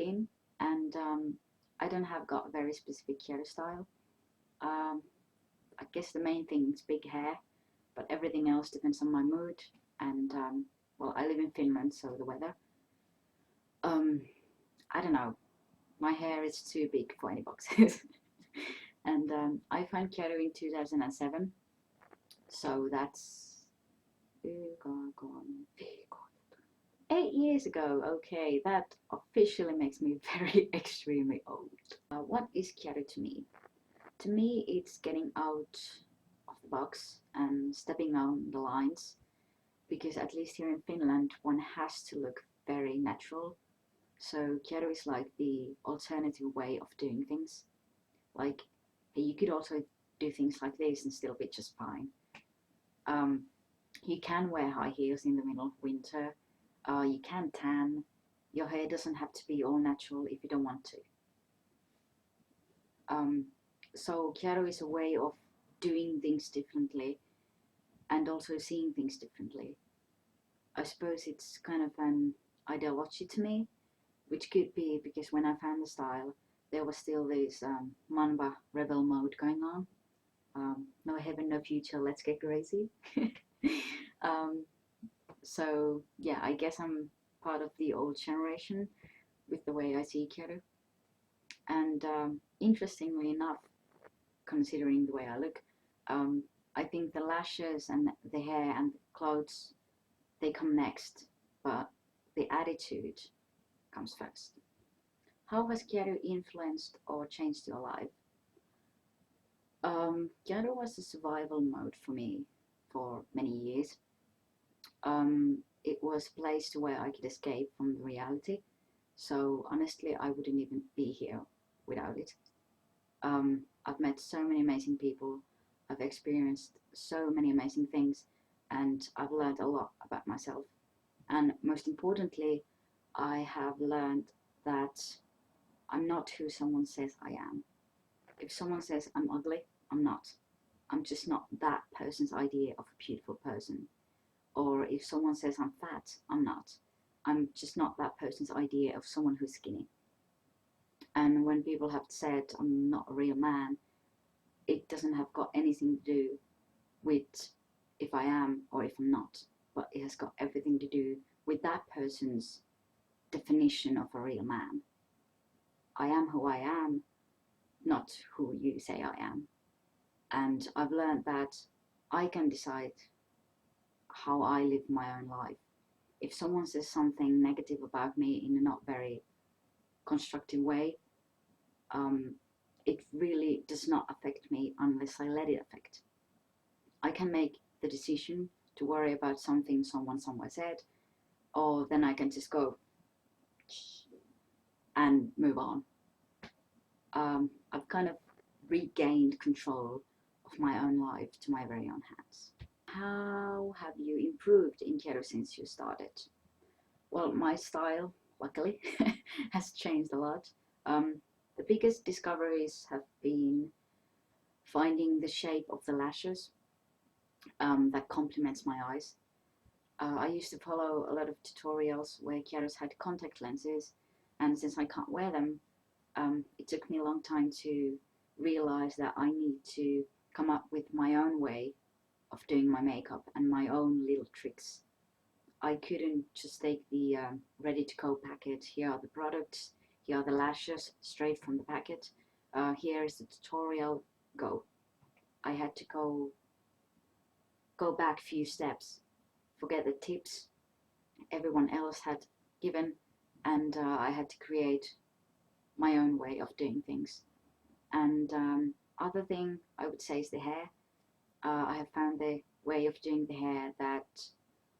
clean, and I don't have got a very specific hairstyle. Um, I guess the main thing is big hair, but everything else depends on my mood. And well, I live in Finland, so the weather. Um, I don't know. My hair is too big for any boxes. And I found Gyaru in 2007, so that's 8 years ago. Okay, that officially makes me very extremely old. What is Gyaru to me? To me, it's getting out of the box and stepping on the lines, because at least here in Finland, one has to look very natural. So kiero is like the alternative way of doing things. Like, you could also do things like this and still be just fine. Um, you can wear high heels in the middle of winter. You can tan. Your hair doesn't have to be all natural if you don't want to. Um, so kiero is a way of doing things differently and also seeing things differently. I suppose it's kind of an ideology to me, which could be because when I found the style, there was still this Manba rebel mode going on. No heaven, no future, let's get crazy. um, so yeah, I guess I'm part of the old generation with the way I see kiero. And interestingly enough, considering the way I look, um, I think the lashes and the hair and the clothes, they come next, but the attitude comes first. How has Gyaru influenced or changed your life? Gyaru was a survival mode for me for many years. It was a place where I could escape from the reality. So honestly, I wouldn't even be here without it. I've met so many amazing people. I've experienced so many amazing things, and I've learned a lot about myself. And most importantly, I have learned that I'm not who someone says I am. If someone says I'm ugly, I'm not. I'm just not that person's idea of a beautiful person. Or if someone says I'm fat, I'm not. I'm just not that person's idea of someone who's skinny. And when people have said I'm not a real man, it doesn't have got anything to do with if I am or if I'm not, but it has got everything to do with that person's definition of a real man. I am who I am, not who you say I am. And I've learned that I can decide how I live my own life. If someone says something negative about me in a not very constructive way, it really does not affect me unless I let it affect. I can make the decision to worry about something someone somewhere said, or then I can just go and move on. I've kind of regained control of my own life to my very own hands. How have you improved in kiero since you started? Well, my style, luckily, has changed a lot. The biggest discoveries have been finding the shape of the lashes that complements my eyes. I used to follow a lot of tutorials where kieros had contact lenses, and since I can't wear them, it took me a long time to realize that I need to come up with my own way of doing my makeup and my own little tricks. I couldn't just take the ready-to-go packet. Here are the products, here are the lashes straight from the packet. Here is the tutorial, go. I had to go back a few steps, forget the tips everyone else had given, and I had to create my own way of doing things. And other thing I would say is the hair. I have found the way of doing the hair that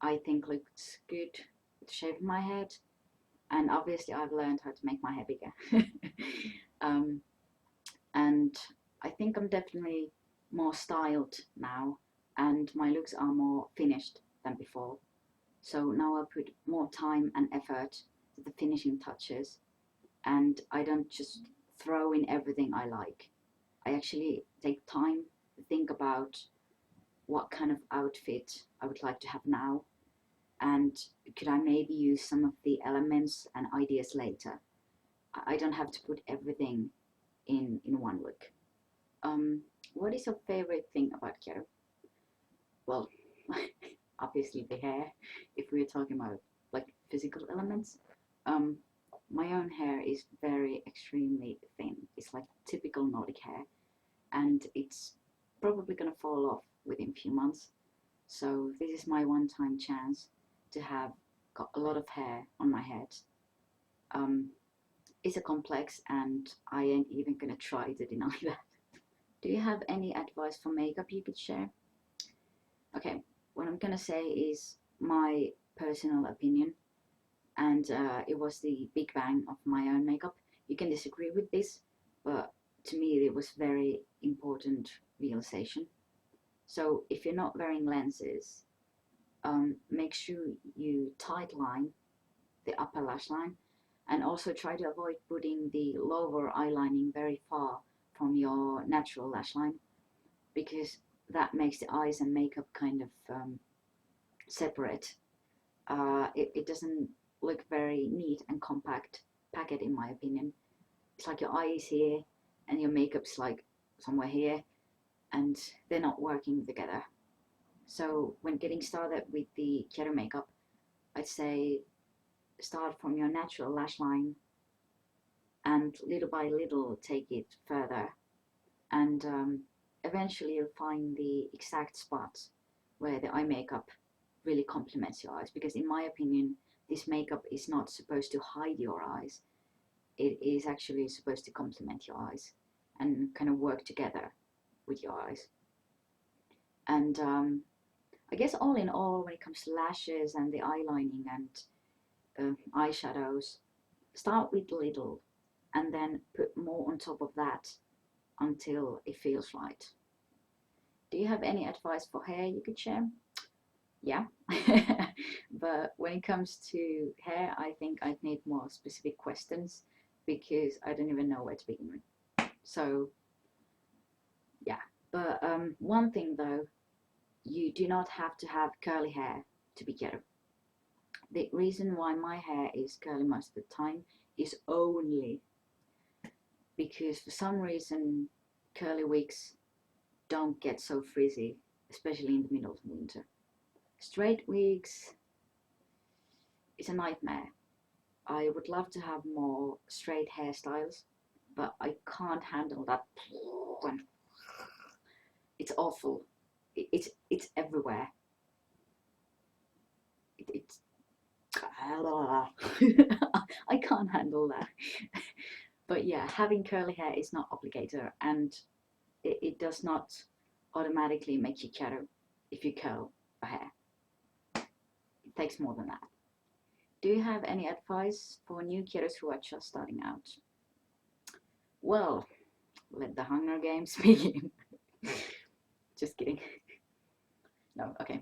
I think looks good with the shape of my head, and obviously I've learned how to make my hair bigger. And I think I'm definitely more styled now, and my looks are more finished than before. So now I put more time and effort to the finishing touches, and I don't just throw in everything I like. I actually take time to think about what kind of outfit I would like to have now, and could I maybe use some of the elements and ideas later. I don't have to put everything in one look. What is your favorite thing about kiero? Well, obviously the hair, if we're talking about like physical elements. Um, my own hair is very extremely thin. It's like typical Nordic hair, and it's probably gonna fall off within a few months. So this is my one-time chance to have got a lot of hair on my head. Um, it's a complex, and I ain't even gonna try to deny that. Do you have any advice for makeup you could share? Okay, what I'm gonna say is my personal opinion, and it was the big bang of my own makeup. You can disagree with this, but to me it was very important realization. So if you're not wearing lenses, make sure you tight line the upper lash line, and also try to avoid putting the lower eyelining very far from your natural lash line, because that makes the eyes and makeup kind of separate. It doesn't look very neat and compact packet, in my opinion. It's like your eye is here and your makeup's like somewhere here, and they're not working together. So when getting started with the kiero makeup, I'd say start from your natural lash line and little by little take it further, and eventually you'll find the exact spots where the eye makeup really complements your eyes, because in my opinion this makeup is not supposed to hide your eyes. It is actually supposed to complement your eyes and kind of work together with your eyes. And I guess all in all, when it comes to lashes and the eyelining and eyeshadows, start with little and then put more on top of that until it feels right. Do you have any advice for hair you could share? Yeah. But when it comes to hair, I think I'd need more specific questions, because I don't even know where to begin with. So yeah, but one thing though, you do not have to have curly hair to be kiero. The reason why my hair is curly most of the time is only because for some reason curly wigs don't get so frizzy, especially in the middle of winter. Straight wigs is a nightmare. I would love to have more straight hairstyles, but I can't handle that. It's awful. It's everywhere. It's I can't handle that. But yeah, having curly hair is not obligatory, and it does not automatically make you kiero if you curl a hair. It takes more than that. Do you have any advice for new kieros who are just starting out? Well, let the Hunger Games begin. Just kidding. No, okay.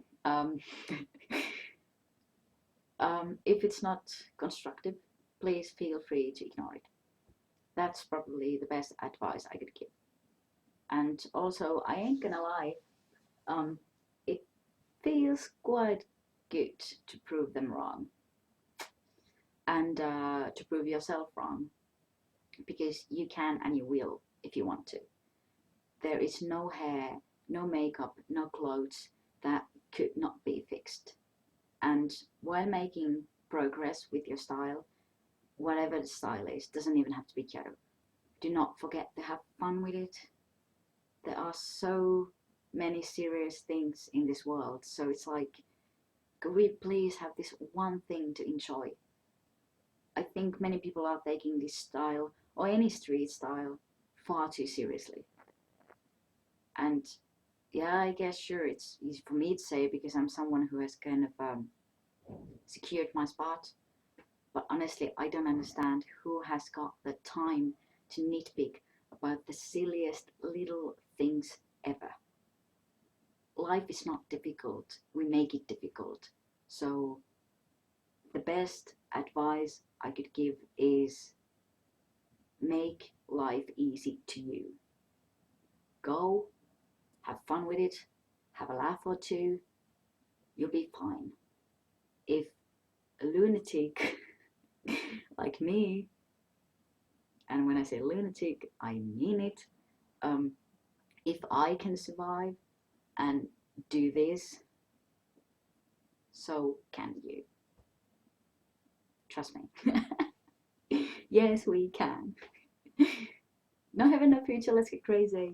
If it's not constructive, please feel free to ignore it. That's probably the best advice I could give. And also, I ain't gonna lie, it feels quite good to prove them wrong, and to prove yourself wrong, because you can and you will if you want to. There is no hair, no makeup, no clothes that could not be fixed. And while making progress with your style, whatever the style is, doesn't even have to be kiero. Do not forget to have fun with it. There are so many serious things in this world, so it's like, could we please have this one thing to enjoy? I think many people are taking this style, or any street style, far too seriously. And yeah, I guess sure, it's easy for me to say because I'm someone who has kind of secured my spot. But honestly, I don't understand who has got the time to nitpick about the silliest little things ever. Life is not difficult, we make it difficult. So the best advice I could give is make life easy to you. Go, have fun with it, have a laugh or two, you'll be fine. If a lunatic like me And when I say lunatic, I mean it. Um, if I can survive and do this, so can you. Trust me. Yes, we can. No heaven, no future, let's get crazy.